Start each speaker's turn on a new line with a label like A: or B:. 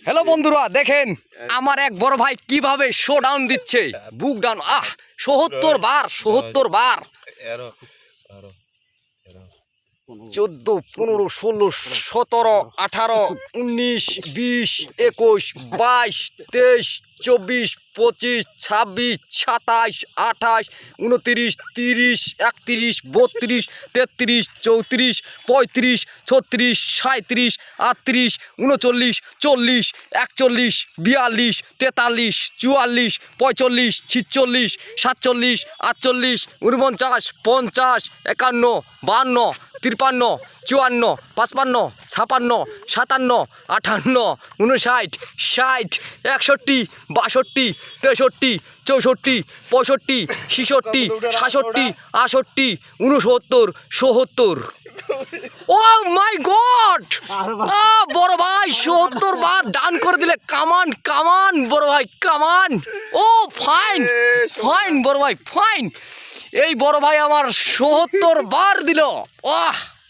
A: Hello বন্ধুরা, দেখেন আমার এক বড় ভাই কিভাবে শো ডাউন দিচ্ছে। বুক ডাউন ৭৭ বার ৭৭ বার 14, 15, 16, 17, 18, 19, 20, 21, 22, 23, 24, 25, 26, 27, 28, 29, 30, 31, 32, 33, 34, 35, 36, 37, 38, 39, 40, 41, 42, 43, 44, 45, 46, 47, 48, 49, 50, 51, 52, 53, 54, 55, 56, 57, 58, 59, 60, 61, 62, 63, 64, 65, 66, 67, 68, 69, 70। ও মাই গড, বড় ভাই ৭০ বার ডান করে দিলে। কামান কামান বড় ভাই, কামান। ও ফাইন ফাইন বড় ভাই, ফাইন। এই বড় ভাই আমার ৭০ বার দিল।